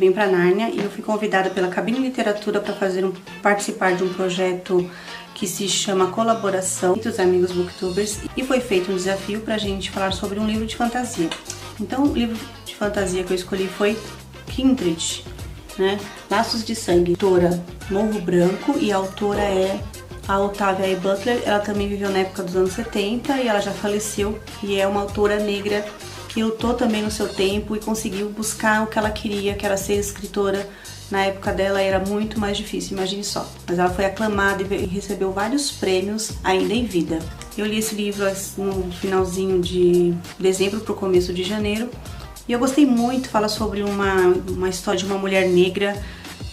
Vim para Nárnia e eu fui convidada pela Cabine Literatura para participar de um projeto que se chama Colaboração entre os amigos booktubers, e foi feito um desafio para a gente falar sobre um livro de fantasia. Então o livro de fantasia que eu escolhi foi Kindred, né? Laços de Sangue, autora Morro Branco, e a autora é a Octavia E. Butler. Ela também viveu na época dos anos 70 e ela já faleceu, e é uma autora negra que lutou também no seu tempo e conseguiu buscar o que ela queria, que era ser escritora. Na época dela era muito mais difícil, imagine só. Mas ela foi aclamada e recebeu vários prêmios ainda em vida. Eu li esse livro no finalzinho de dezembro para o começo de janeiro e eu gostei muito. Fala sobre uma história de uma mulher negra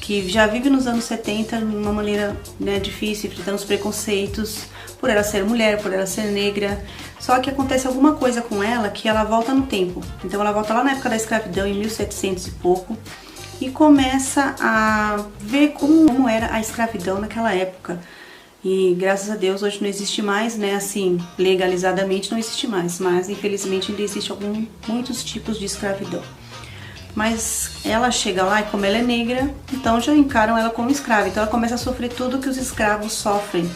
que já vive nos anos 70 de uma maneira, né, difícil, enfrentando os preconceitos por ela ser mulher, por ela ser negra. Só que acontece alguma coisa com ela que ela volta no tempo. Então ela volta lá na época da escravidão, em 1700 e pouco, e começa a ver como era a escravidão naquela época. E graças a Deus hoje não existe mais, né, assim, legalizadamente não existe mais, mas infelizmente ainda existe muitos tipos de escravidão. Mas ela chega lá e como ela é negra, então já encaram ela como escrava. Então ela começa a sofrer tudo que os escravos sofrem.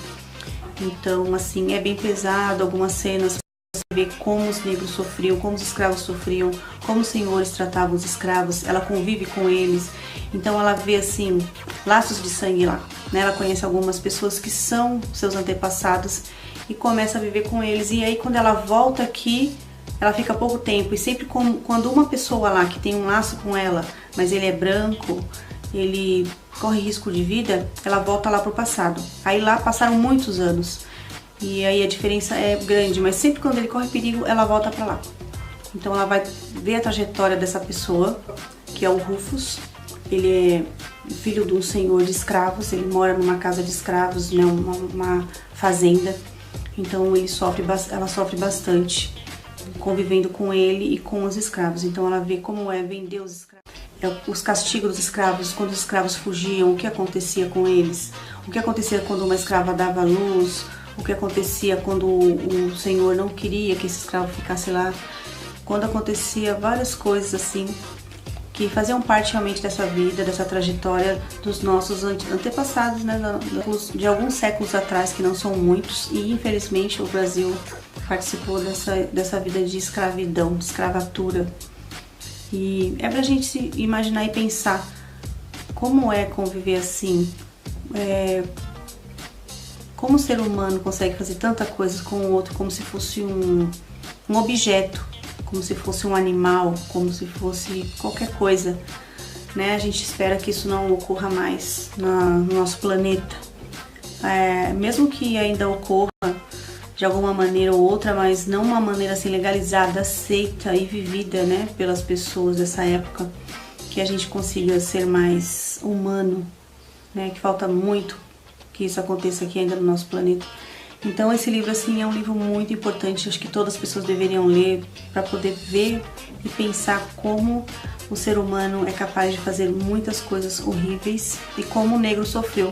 Então, assim, é bem pesado algumas cenas. Você vê como os negros sofriam, como os escravos sofriam, como os senhores tratavam os escravos. Ela convive com eles. Então ela vê, assim, laços de sangue lá, né? Ela conhece algumas pessoas que são seus antepassados e começa a viver com eles. E aí quando ela volta aqui, ela fica pouco tempo, e sempre quando uma pessoa lá que tem um laço com ela, mas ele é branco, ele corre risco de vida, ela volta lá pro passado. Aí lá passaram muitos anos, e aí a diferença é grande, mas sempre quando ele corre perigo, ela volta pra lá. Então ela vai ver a trajetória dessa pessoa, que é o Rufus. Ele é filho de um senhor de escravos, ele mora numa casa de escravos, né, uma fazenda. Então ela sofre bastante convivendo com ele e com os escravos. Então ela vê como é vender os escravos, os castigos dos escravos, quando os escravos fugiam, o que acontecia com eles, o que acontecia quando uma escrava dava luz, o que acontecia quando o senhor não queria que esse escravo ficasse lá, quando acontecia várias coisas assim que faziam parte realmente dessa vida, dessa trajetória dos nossos antepassados, né, de alguns séculos atrás, que não são muitos, e infelizmente o Brasil participou dessa vida de escravidão, de escravatura. E é pra gente se imaginar e pensar como é conviver assim, como o ser humano consegue fazer tanta coisa com o outro como se fosse um objeto, como se fosse um animal, como se fosse qualquer coisa, né? A gente espera que isso não ocorra mais no nosso planeta, mesmo que ainda ocorra de alguma maneira ou outra, mas não uma maneira assim legalizada, aceita e vivida, né, pelas pessoas dessa época, que a gente consiga ser mais humano, né? Que falta muito que isso aconteça aqui ainda no nosso planeta. Então esse livro, assim, é um livro muito importante, acho que todas as pessoas deveriam ler para poder ver e pensar como o ser humano é capaz de fazer muitas coisas horríveis e como o negro sofreu.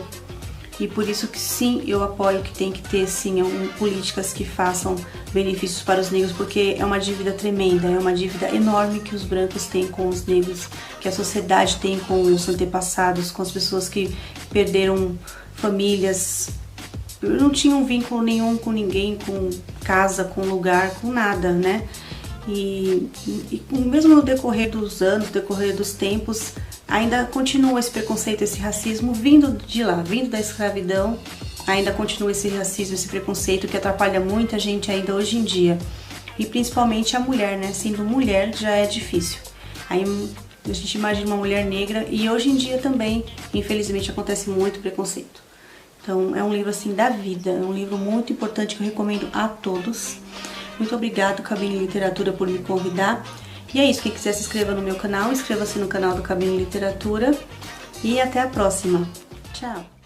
E por isso que sim, eu apoio que tem que ter sim políticas que façam benefícios para os negros, porque é uma dívida tremenda, é uma dívida enorme que os brancos têm com os negros, que a sociedade tem com os antepassados, com as pessoas que perderam famílias, não tinham vínculo nenhum com ninguém, com casa, com lugar, com nada, né? E mesmo no decorrer dos anos, no decorrer dos tempos, ainda continua esse preconceito, esse racismo vindo de lá, vindo da escravidão. Ainda continua esse racismo, esse preconceito que atrapalha muita gente ainda hoje em dia. E principalmente a mulher, né? Sendo mulher já é difícil. Aí a gente imagina uma mulher negra, e hoje em dia também, infelizmente, acontece muito preconceito. Então é um livro assim da vida, é um livro muito importante que eu recomendo a todos. Muito obrigado, Cabine Literatura, por me convidar. E é isso, quem quiser se inscreva no meu canal, inscreva-se no canal do Cabine Literatura. E até a próxima. Tchau!